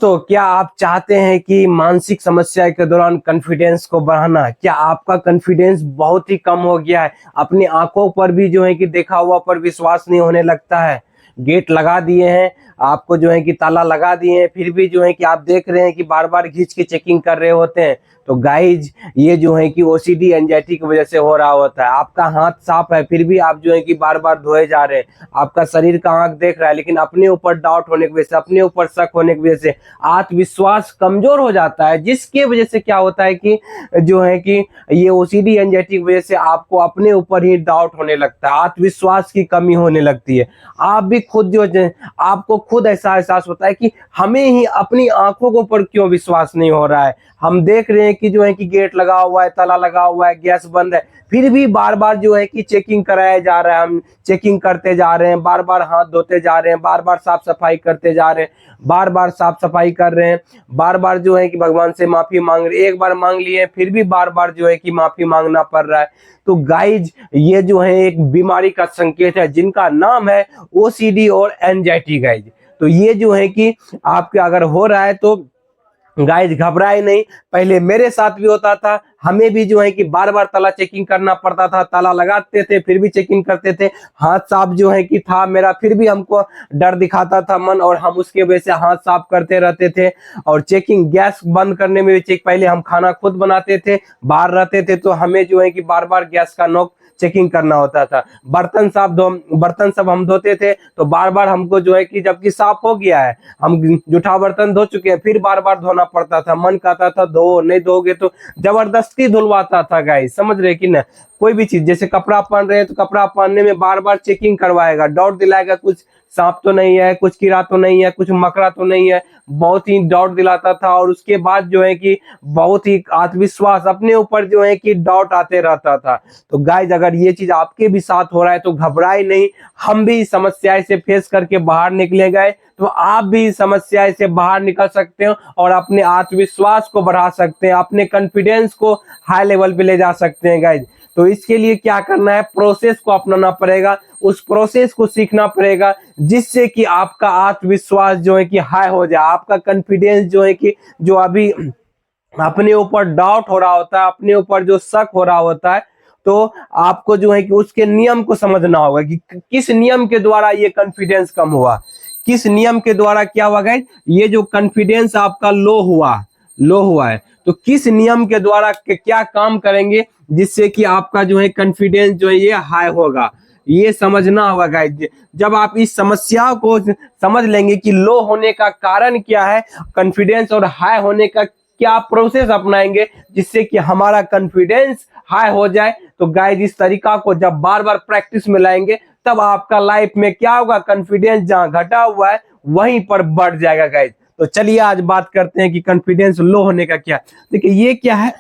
तो क्या आप चाहते हैं कि मानसिक समस्या के दौरान कॉन्फिडेंस को बढ़ाना? क्या आपका कॉन्फिडेंस बहुत ही कम हो गया है? अपनी आंखों पर भी जो है कि देखा हुआ पर विश्वास नहीं होने लगता है। गेट लगा दिए हैं, आपको जो है कि ताला लगा दिए हैं, फिर भी जो है कि आप देख रहे हैं कि बार बार घिंच के चेकिंग कर रहे होते हैं। तो गाइज, ये जो है कि ओसीडी एंजाइटी की वजह से हो रहा होता है। आपका हाथ साफ है, फिर भी आप जो है कि बार बार धोए जा रहे हैं। आपका शरीर का आंख देख रहा है, लेकिन अपने ऊपर डाउट होने की वजह से, अपने ऊपर शक होने की वजह से आत्मविश्वास कमजोर हो जाता है, जिसके वजह से क्या होता है कि जो है कि ये ओसीडी एंजाइटी की वजह से आपको अपने ऊपर ही डाउट होने लगता है, आत्मविश्वास की कमी होने लगती है। आप भी खुद जो आपको खुद ऐसा एहसास होता है कि हमें ही अपनी आंखों के ऊपर क्यों विश्वास नहीं हो रहा है। हम देख रहे हैं कि जो है कि गेट लगा हुआ है, ताला लगा हुआ है, गैस बंद है, फिर भी बार बार जो है कि चेकिंग कराया जा रहा है। हम चेकिंग करते जा रहे हैं, बार बार हाथ धोते जा रहे हैं, बार बार साफ सफाई करते जा रहे हैं, बार बार साफ सफाई कर रहे हैं, बार बार जो है कि भगवान से माफी मांग रहे हैं। एक बार मांग लिए, फिर भी बार बार जो है कि माफी मांगना पड़ रहा है। तो गाइज, ये जो है एक बीमारी का संकेत है, जिनका नाम है ओसीडी और एंजाइटी गाइज। तो ये जो है कि आपके अगर हो रहा है तो गाइज घबराए नहीं। पहले मेरे साथ भी होता था, हमें भी जो है कि बार बार ताला चेकिंग करना पड़ता था। ताला लगाते थे, फिर भी चेकिंग करते थे। हाथ साफ जो है कि था मेरा, फिर भी हमको डर दिखाता था मन, और हम उसके वजह से हाथ साफ करते रहते थे। और चेकिंग गैस बंद करने में भी चेक, पहले हम खाना खुद बनाते थे, बाहर रहते थे, तो हमें जो है कि बार बार गैस का नॉक चेकिंग करना होता था। बर्तन सब हम धोते थे, तो बार बार हमको जो है कि जबकि साफ हो गया है, हम जूठा बर्तन धो चुके हैं, फिर बार बार धोना पड़ता था। मन कहता था धो, नहीं धोगे तो जबरदस्ती धुलवाता था गाइस, समझ रहे कि ना। कोई भी चीज, जैसे कपड़ा पहन रहे हैं तो कपड़ा पहनने में बार बार चेकिंग करवाएगा, डाउट दिलाएगा, कुछ सांप तो नहीं है, कुछ कीड़ा तो नहीं है, कुछ मकड़ा तो नहीं है। बहुत ही डाउट दिलाता था, और उसके बाद जो है कि बहुत ही आत्मविश्वास अपने ऊपर जो है कि डाउट आते रहता था। तो गाइज, अगर ये चीज आपके भी साथ हो रहा है तो घबराए नहीं। हम भी समस्या से फेस करके बाहर निकले गए, तो आप भी समस्या से बाहर निकल सकते हो और अपने आत्मविश्वास को बढ़ा सकते हैं, अपने कॉन्फिडेंस को हाई लेवल पे ले जा सकते हैं गाइज। तो इसके लिए क्या करना है, प्रोसेस को अपनाना पड़ेगा, उस प्रोसेस को सीखना पड़ेगा, जिससे कि आपका आत्मविश्वास जो है कि हाई हो जाए, आपका कॉन्फिडेंस जो है कि जो अभी अपने ऊपर डाउट हो रहा होता है, अपने ऊपर जो शक हो रहा होता है, तो आपको जो है कि उसके नियम को समझना होगा कि किस नियम के द्वारा ये कॉन्फिडेंस कम हुआ, किस नियम के द्वारा क्या हुआ गाइस, ये जो कॉन्फिडेंस आपका लो हुआ है, तो किस नियम के द्वारा क्या काम करेंगे जिससे कि आपका जो है कॉन्फिडेंस जो है ये हाई होगा, ये समझना होगा गाइस। जब आप इस समस्या को समझ लेंगे कि लो होने का कारण क्या है, कॉन्फिडेंस और हाई होने का क्या प्रोसेस अपनाएंगे जिससे कि हमारा कॉन्फिडेंस हाई हो जाए, तो गाइस इस तरीका को जब बार बार प्रैक्टिस में लाएंगे, तब आपका लाइफ में क्या होगा, कॉन्फिडेंस जहां घटा हुआ है वहीं पर बढ़ जाएगा गाइस। तो चलिए आज बात करते हैं कि कॉन्फिडेंस लो होने का क्या। देखिए ये क्या है,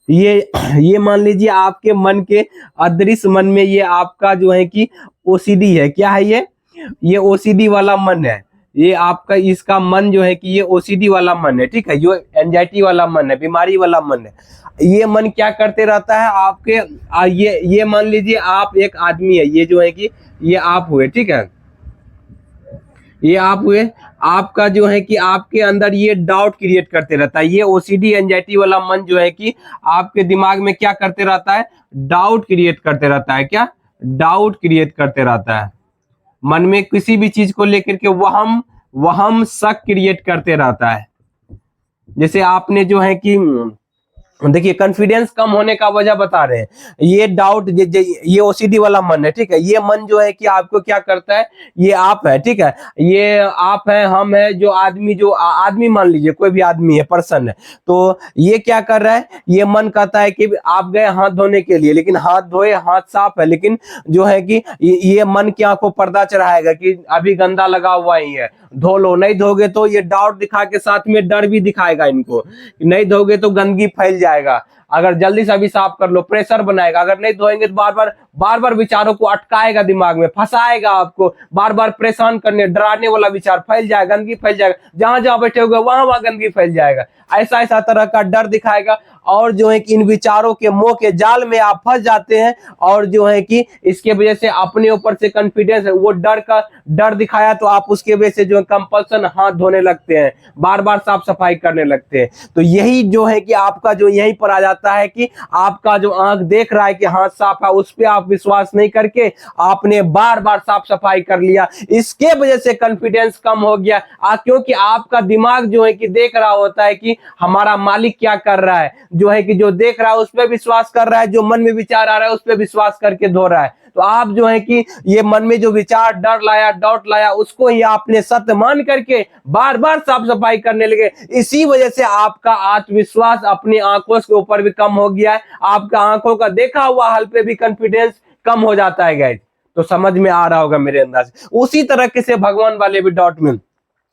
ये मान लीजिए आपके मन के अदृश्य मन में ये आपका जो है कि ओसीडी है। क्या है ये ओसीडी वाला मन है। ये आपका इसका मन जो है कि ये ओसीडी वाला मन है, ठीक है, जो एंजाइटी वाला मन है, बीमारी वाला मन है। ये मन क्या करते रहता है आपके, ये मान लीजिए आप एक आदमी है, ये जो है कि ये आप हुए, ठीक है, ये आप हुए। आपका जो है कि आपके अंदर ये डाउट क्रिएट करते रहता है। ये ओसीडी एंजाइटी वाला मन जो है कि आपके दिमाग में क्या करते रहता है, डाउट क्रिएट करते रहता है। क्या डाउट क्रिएट करते रहता है मन में, किसी भी चीज को लेकर के वहम शक क्रिएट करते रहता है। जैसे आपने जो है कि देखिए कॉन्फिडेंस कम होने का वजह बता रहे हैं, ये डाउट, ये ओसीडी वाला मन है, ठीक है। ये मन जो है कि आपको क्या करता है, ये आप है, ठीक है, ये आप है, हम है, जो आदमी मान लीजिए कोई भी आदमी है, पर्सन है, तो ये क्या कर रहा है, ये मन कहता है कि आप गए हाथ धोने के लिए, लेकिन हाथ धोए, हाथ साफ है, लेकिन जो है कि ये मन की आंखों पर्दा चढ़ाएगा कि अभी गंदा लगा हुआ ही है, धो लो, नहीं धोगे तो ये डाउट दिखा के साथ में डर भी दिखाएगा इनको, नहीं धोगे तो गंदगी फैल जाएगा, अगर जल्दी से अभी साफ कर लो, प्रेशर बनाएगा। अगर नहीं धोएंगे तो बार बार विचारों को अटकाएगा, दिमाग में फंसाएगा, आपको बार बार परेशान करने, डराने वाला विचार फैल जाएगा, गंदगी फैल जाएगा, जहां जहां बैठे होगे वहां गंदगी फैल जाएगा। ऐसा तरह का डर दिखाएगा और जो है कि इन विचारों के मोह के जाल में आप फंस जाते हैं और जो है कि इसके वजह से अपने ऊपर से कॉन्फिडेंस, वो डर दिखाया तो आप उसके वजह से जो है कंपल्सन हाथ धोने लगते हैं, बार बार साफ सफाई करने लगते हैं। तो यही जो है कि आपका जो यहीं पर आ जाता है कि आपका जो आंख देख रहा है कि हाथ साफ है, उस पर आप विश्वास नहीं करके आपने बार बार साफ सफाई कर लिया, इसके वजह से कॉन्फिडेंस कम हो गया। क्योंकि आपका दिमाग जो है कि देख रहा होता है कि हमारा मालिक क्या कर रहा है, जो है कि जो देख रहा है उस पर विश्वास कर रहा है, जो मन में विचार आ रहा है उस पर विश्वास करके धो रहा है। तो आप जो है कि ये मन में जो विचार डर लाया, डाउट लाया, उसको ही आपने सत्य मान करके बार बार साफ सफाई करने लगे। इसी वजह से आपका आत्मविश्वास अपनी आंखों के ऊपर भी कम हो गया है, आपका आंखों का देखा हुआ हाल पे भी कॉन्फिडेंस कम हो जाता है गाइस। तो समझ में आ रहा होगा मेरे अंदाज। उसी तरह से भगवान वाले भी डाउट में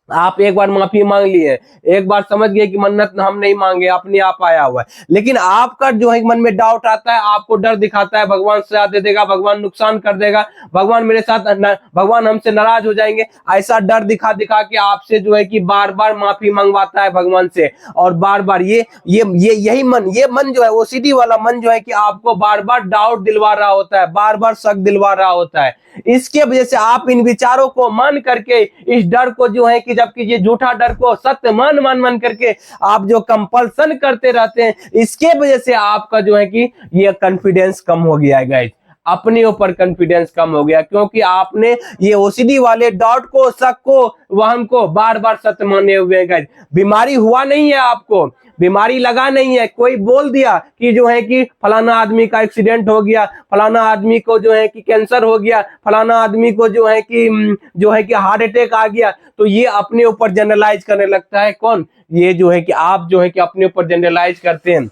आप एक बार माफी मांग लिए, एक बार समझ गए कि मन्नत हम नहीं मांगे, अपने आप आया हुआ है, लेकिन आपका जो है मन में डाउट आता है, आपको डर दिखाता है भगवान सजा दे देगा, भगवान नुकसान कर देगा, भगवान मेरे साथ भगवान हमसे नाराज हो जाएंगे, ऐसा डर दिखा दिखा के आपसे जो है कि बार बार माफी मंगवाता है भगवान से। और बार बार यही मन, ये मन जो है ओसीडी वाला मन जो है कि आपको बार बार डाउट दिलवा रहा होता है, बार बार शक दिलवा रहा होता है। इसके वजह से आप इन विचारों को मान करके, इस डर को जो है कि जबकि ये झूठा डर को सत्य मान करके आप जो कंपल्सन करते रहते हैं, इसके वजह से आपका जो है कि ये कॉन्फिडेंस कम हो गया है गाइस, अपने ऊपर कॉन्फिडेंस कम हो गया, क्योंकि आपने ये ओसीडी वाले डाउट को, शक को, वहम को बार बार सत्य माने हुए हैं गाइस। बीमारी हुआ नहीं है, आपको बीमारी लगा नहीं है, कोई बोल दिया कि जो है कि फलाना आदमी का एक्सीडेंट हो गया, फलाना आदमी को जो है कि कैंसर हो गया, फलाना आदमी को जो है कि हार्ट अटैक आ गया, तो ये अपने ऊपर जनरलाइज करने लगता है। कौन? ये जो है कि आप जो है कि अपने ऊपर जनरलाइज करते हैं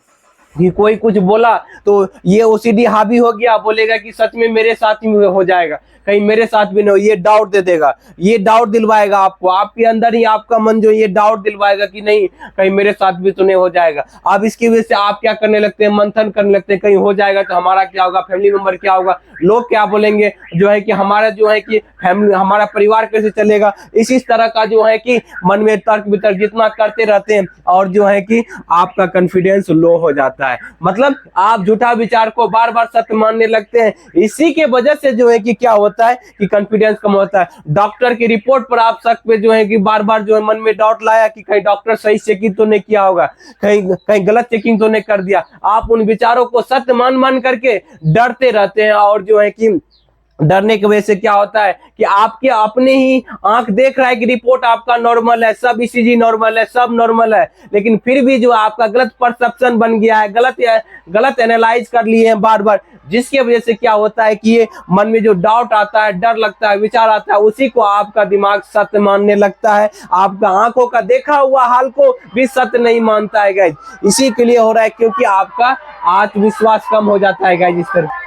कि कोई कुछ बोला तो ये ओसीडी हावी हो गया, बोलेगा कि सच में मेरे साथ ही हो जाएगा, कहीं मेरे साथ भी नहीं हो, ये डाउट दे देगा, ये डाउट दिलवाएगा आपको, आपके अंदर ही आपका मन जो ये डाउट दिलवाएगा कि नहीं कहीं मेरे साथ भी तो नहीं हो जाएगा। अब इसकी वजह से आप क्या करने लगते हैं, मंथन करने लगते हैं, कहीं हो जाएगा तो हमारा क्या होगा, फैमिली मेंबर क्या होगा, लोग क्या बोलेंगे, जो है कि हमारा जो है कि फैमिली, हमारा परिवार कैसे चलेगा। इसी तरह का जो है कि मन में तर्क वितर्क जितना करते रहते हैं और जो है कि आपका कॉन्फिडेंस लो हो जाता है। मतलब आप झूठा विचार को बार बार सत्य मानने लगते हैं, इसी के वजह से जो है कि क्या होता है कि कॉन्फिडेंस कम होता है। डॉक्टर की रिपोर्ट पर आप शक पे जो है कि बार बार जो है मन में डाउट लाया कि कहीं डॉक्टर सही चेकिंग तो नहीं किया होगा, कहीं गलत चेकिंग तो नहीं कर दिया। आप उन विचारों को सत्य मान करके डरते रहते हैं और जो है कि डरने की वजह से क्या होता है कि आपके अपने ही आंख देख रहा है कि रिपोर्ट आपका नॉर्मल है, सब ईसीजी नॉर्मल है, सब नॉर्मल है, लेकिन फिर भी जो आपका गलत परसेप्शन बन गया है, गलत एनालाइज कर लिए हैं बार बार, जिसकी वजह से क्या होता है कि ये मन में जो डाउट आता है, डर लगता है, विचार आता है, उसी को आपका दिमाग सत्य मानने लगता है, आपका आंखों का देखा हुआ हाल को भी सत्य नहीं मानता है गाइज। इसी के लिए हो रहा है क्योंकि आपका आत्मविश्वास कम हो जाता है गाइज इस तरह।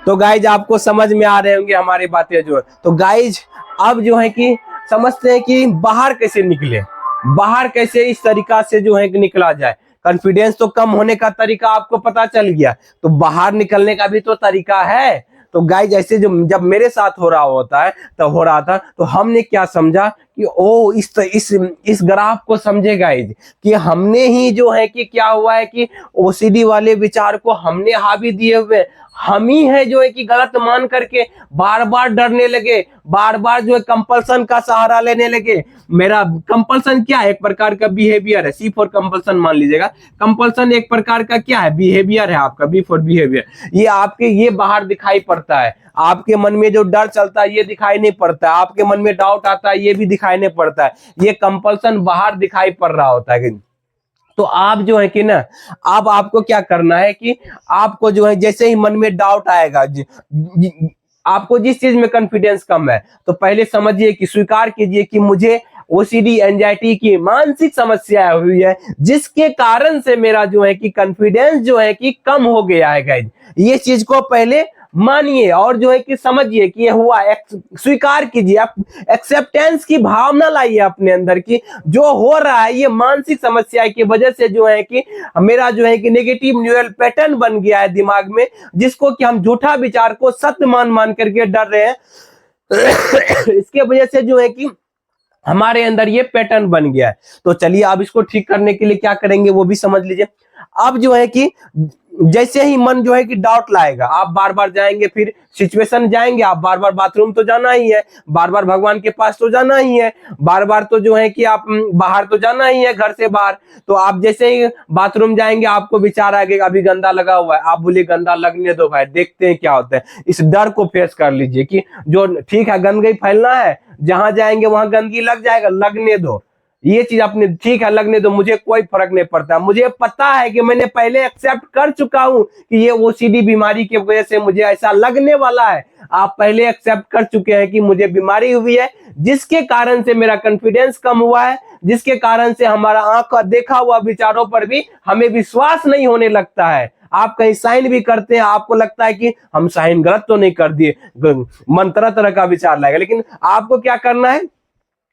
तो गाइज आपको समझ में आ रहे होंगे हमारी बातें जो है। तो गाइज अब जो है कि समझते हैं कि बाहर कैसे निकले, बाहर कैसे इस तरीका से जो है कि निकला जाए। कॉन्फिडेंस तो कम होने का तरीका आपको पता चल गया, तो बाहर निकलने का भी तो तरीका है। तो गाइज ऐसे जो जब मेरे साथ हो रहा था तो हमने क्या समझा कि ओ इस ग्राफ को समझे गाइज कि हमने ही जो है कि क्या हुआ है कि ओसीडी वाले विचार को हमने हावी दिए हुए, हम ही है जो है कि गलत मान करके बार बार डरने लगे, बार बार जो है कंपल्सन का सहारा लेने लगे। मेरा कंपल्सन क्या है? एक प्रकार का बिहेवियर है, सी फॉर कंपल्सन मान लीजिएगा। कंपल्सन एक प्रकार का क्या है? बिहेवियर है आपका, बी फॉर बिहेवियर। ये आपके ये बाहर दिखाई पड़ता है, आपके मन में जो डर चलता है ये दिखाई नहीं पड़ता है, आपके मन में डाउट आता है ये भी दिखाई नहीं पड़ता है, ये कंपल्सन बाहर दिखाई पड़ रहा होता है। तो आप जो है कि ना, अब आपको क्या करना है कि आपको जो है जैसे ही मन में डाउट आएगा, आपको जिस चीज में कॉन्फिडेंस कम है, तो पहले समझिए कि स्वीकार कीजिए कि मुझे ओसीडी एंजाइटी की मानसिक समस्या हुई है, जिसके कारण से मेरा जो है कि कॉन्फिडेंस जो है कि कम हो गया है गाइज। ये चीज को पहले मानिए और जो है कि समझिए कि ये हुआ, स्वीकार कीजिए, आप एक्सेप्टेंस की भावना लाइए अपने अंदर की जो हो रहा है ये मानसिक समस्या की वजह से जो है कि मेरा जो है कि नेगेटिव न्यूरल पैटर्न बन गया है दिमाग में, जिसको कि हम झूठा विचार को सत्य मान मान करके डर रहे हैं। इसके वजह से जो है कि हमारे अंदर ये पैटर्न बन गया है। तो चलिए अब इसको ठीक करने के लिए क्या करेंगे वो भी समझ लीजिए। अब जो है कि जैसे ही मन जो है कि डाउट लाएगा, आप बार बार जाएंगे, फिर सिचुएशन जाएंगे, आप बार बार बाथरूम तो जाना ही है, बार बार भगवान के पास तो जाना ही है, बार बार तो जो है कि आप बाहर तो जाना ही है घर से बाहर। तो आप जैसे ही बाथरूम जाएंगे आपको विचार आएगा अभी गंदा लगा हुआ है, आप बोलिए गंदा लगने दो भाई, देखते हैं क्या होता है। इस डर को फेस कर लीजिए कि जो ठीक है गंदगी फैलना है, जहां जाएंगे वहां गंदगी लग जाएगा, लगने दो, ये चीज अपने ठीक है लगने दो, मुझे कोई फर्क नहीं पड़ता, मुझे पता है कि मैंने पहले एक्सेप्ट कर चुका हूं कि ये ओसीडी बीमारी की वजह से मुझे ऐसा लगने वाला है। आप पहले एक्सेप्ट कर चुके हैं कि मुझे बीमारी हुई है, जिसके कारण से मेरा कॉन्फिडेंस कम हुआ है, जिसके कारण से हमारा आंख का देखा हुआ विचारों पर भी हमें विश्वास नहीं होने लगता है। आप कहीं साइन भी करते हैं, आपको लगता है कि हम साइन गलत तो नहीं कर दिए, मन तरह तरह का विचार लाएगा। लेकिन आपको क्या करना है,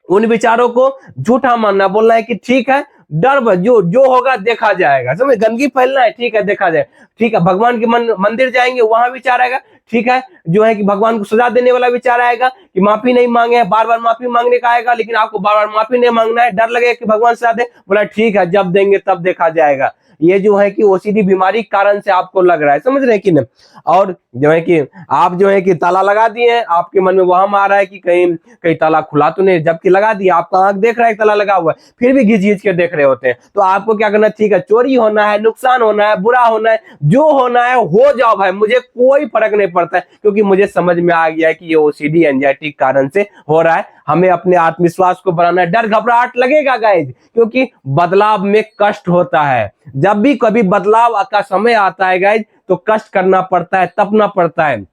उन विचारों को झूठा मानना, बोलना है कि ठीक है डर जो जो होगा देखा जाएगा, समझ, गंदगी फैलना है ठीक है देखा जाए, ठीक है भगवान के मंदिर जाएंगे वहां विचार आएगा, ठीक है जो है कि भगवान को सजा देने वाला विचार आएगा कि माफी नहीं मांगे, बार बार माफी मांगने का आएगा, लेकिन आपको बार बार माफी नहीं मांगना है, डर लगेगा कि भगवान सजा दे, बोला ठीक है जब देंगे तब देखा जाएगा। ये जो है कि ओसीडी बीमारी कारण से आपको लग रहा है, समझ रहे हैं कि नहीं। और जो है कि आप जो है कि ताला लगा दिए, आपके मन में वहम आ रहा है कि कहीं कहीं ताला खुला तो नहीं, जबकि लगा दिया, आपका आंख देख रहा है ताला लगा हुआ है, फिर भी घिच घिच के देख रहे होते हैं। तो आपको क्या करना, ठीक है चोरी होना है, नुकसान होना है, बुरा होना है, जो होना है हो जाओ भाई, मुझे कोई फर्क नहीं पड़ता है, क्योंकि मुझे समझ में आ गया है कि ये ओसीडी एंजाइटी के कारण से हो रहा है। हमें अपने आत्मविश्वास को बढ़ाना है, डर घबराहट लगेगा गाइज, क्योंकि बदलाव में कष्ट होता है। जब भी कभी बदलाव का समय आता है गाइज तो कष्ट करना पड़ता है, तपना पड़ता है।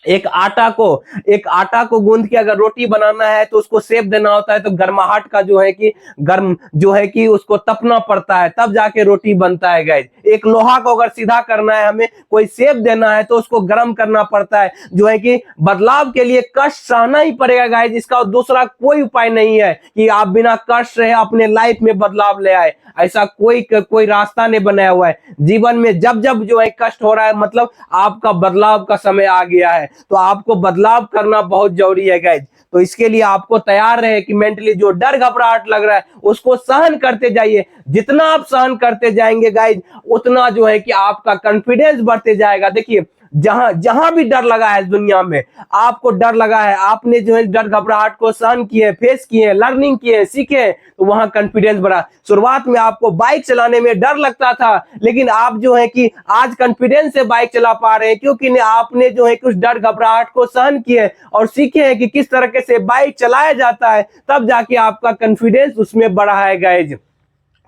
एक आटा को गूंद के अगर रोटी बनाना है तो उसको सेक देना होता है, तो गर्माहट का जो है कि गर्म जो है कि उसको तपना पड़ता है, तब जाके रोटी बनता है गाइज। एक लोहा को अगर सीधा करना है, हमें कोई सेक देना है तो उसको गर्म करना पड़ता है, जो है कि बदलाव के लिए कष्ट सहना ही पड़ेगा गाइज। इसका दूसरा कोई उपाय नहीं है कि आप बिना कष्ट रहे अपने लाइफ में बदलाव ले आए, ऐसा कोई रास्ता नहीं बनाया हुआ है। जीवन में जब जब जो है कष्ट हो रहा है, मतलब आपका बदलाव का समय आ गया है, तो आपको बदलाव करना बहुत जरूरी है गाइज। तो इसके लिए आपको तैयार रहे कि मेंटली जो डर घबराहट लग रहा है उसको सहन करते जाइए। जितना आप सहन करते जाएंगे गाइज, उतना जो है कि आपका कॉन्फिडेंस बढ़ते जाएगा। देखिए जहां भी डर लगा है दुनिया में, आपको डर लगा है, आपने जो है डर घबराहट को सहन किए, फेस किए, लर्निंग किए, सीखे, तो वहां कॉन्फिडेंस बढ़ा। शुरुआत में आपको बाइक चलाने में डर लगता था, लेकिन आप जो है कि आज कॉन्फिडेंस से बाइक चला पा रहे हैं, क्योंकि आपने जो है कुछ डर घबराहट को सहन किए और सीखे हैं कि किस तरीके से बाइक चलाया जाता है, तब जाके आपका कॉन्फिडेंस उसमें बढ़ा है गाइज।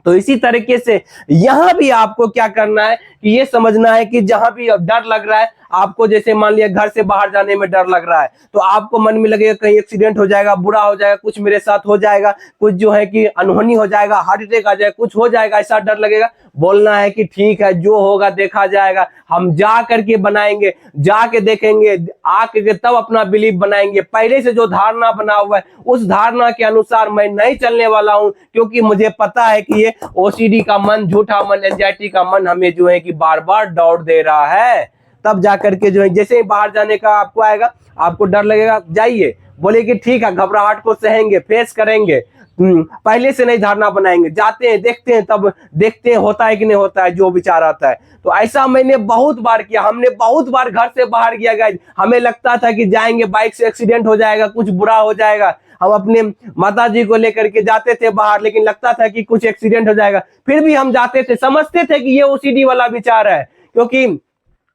तो इसी तरीके से यहां भी आपको क्या करना है कि ये समझना है कि जहां भी डर लग रहा है आपको, जैसे मान लिया घर से बाहर जाने में डर लग रहा है, तो आपको मन में लगेगा कहीं एक्सीडेंट हो जाएगा, बुरा हो जाएगा, कुछ मेरे साथ हो जाएगा, कुछ जो है कि अनहोनी हो जाएगा, हार्ट अटैक आ जाएगा, कुछ हो जाएगा, ऐसा डर लगेगा। बोलना है कि ठीक है जो होगा देखा जाएगा, हम जा करके बनाएंगे, जाके देखेंगे, आके तब अपना बिलीफ बनाएंगे। पहले से जो धारणा बना हुआ है उस धारणा के अनुसार मैं नहीं चलने वाला हूं, क्योंकि मुझे पता है कि ये ओसीडी का मन, झूठा मन, एंजाइटी का मन हमें जो है कि बार बार डाउट दे रहा है। तब जाकर के जो है, जैसे ही बाहर जाने का आपको आएगा, आपको डर लगेगा, जाइए, बोले कि ठीक है घबराहट को सहेंगे, फेस करेंगे, पहले से नहीं धारणा बनाएंगे, जाते हैं देखते हैं, तब देखते हैं होता है कि नहीं होता है जो विचार आता है। तो ऐसा मैंने बहुत बार किया, हमने बहुत बार घर से बाहर गया गाइस, हमें लगता था कि जाएंगे बाइक से एक्सीडेंट हो जाएगा, कुछ बुरा हो जाएगा, हम अपने माता जी को लेकर के जाते थे बाहर, लेकिन लगता था कि कुछ एक्सीडेंट हो जाएगा, फिर भी हम जाते थे, समझते थे कि ये ओसीडी वाला विचार है, क्योंकि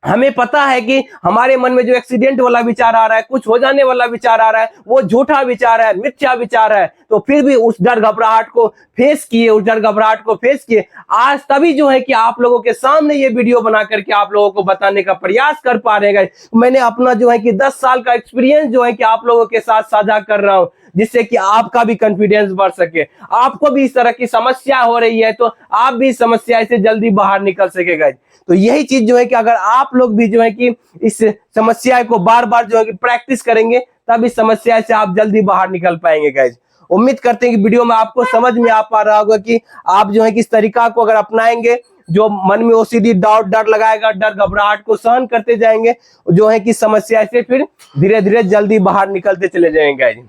हमें पता है कि हमारे मन में जो एक्सीडेंट वाला विचार आ रहा है, कुछ हो जाने वाला विचार आ रहा है, वो झूठा विचार है, मिथ्या विचार है। तो फिर भी उस डर घबराहट को फेस किए, आज तभी जो है कि आप लोगों के सामने ये वीडियो बना करके आप लोगों को बताने का प्रयास कर पा रहे हैं। मैंने अपना जो है कि 10 साल का एक्सपीरियंस जो है कि आप लोगों के साथ साझा कर रहा हूं। जिससे कि आपका भी कॉन्फिडेंस बढ़ सके। आपको भी इस तरह की समस्या हो रही है तो आप भी इस समस्या से जल्दी बाहर निकल सके गाइज। तो यही चीज जो है कि अगर आप लोग भी जो है कि इस समस्या को बार बार जो है कि प्रैक्टिस करेंगे तब इस समस्या से आप जल्दी बाहर निकल पाएंगे गाइज। उम्मीद करते हैं कि वीडियो में आपको समझ में आ पा रहा होगा कि आप जो है कि इस तरीका को अगर अपनाएंगे, जो मन में ओसीडी डाउट डर लगाएगा, डर घबराहट को सहन करते जाएंगे, जो है कि समस्या से फिर धीरे धीरे जल्दी बाहर निकलते चले जाएंगे गाइज।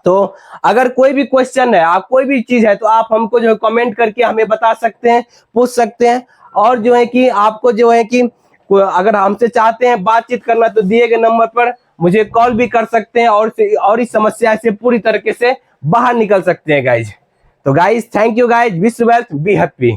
तो अगर कोई भी क्वेश्चन है, आप कोई भी चीज है तो आप हमको जो है कमेंट करके हमें बता सकते हैं, पूछ सकते हैं। और जो है कि आपको जो है कि अगर हमसे चाहते हैं बातचीत करना तो दिए गए नंबर पर मुझे कॉल भी कर सकते हैं और इस समस्या से पूरी तरीके से बाहर निकल सकते हैं गाइज। तो guys thank you guys, wish you wealth, be happy.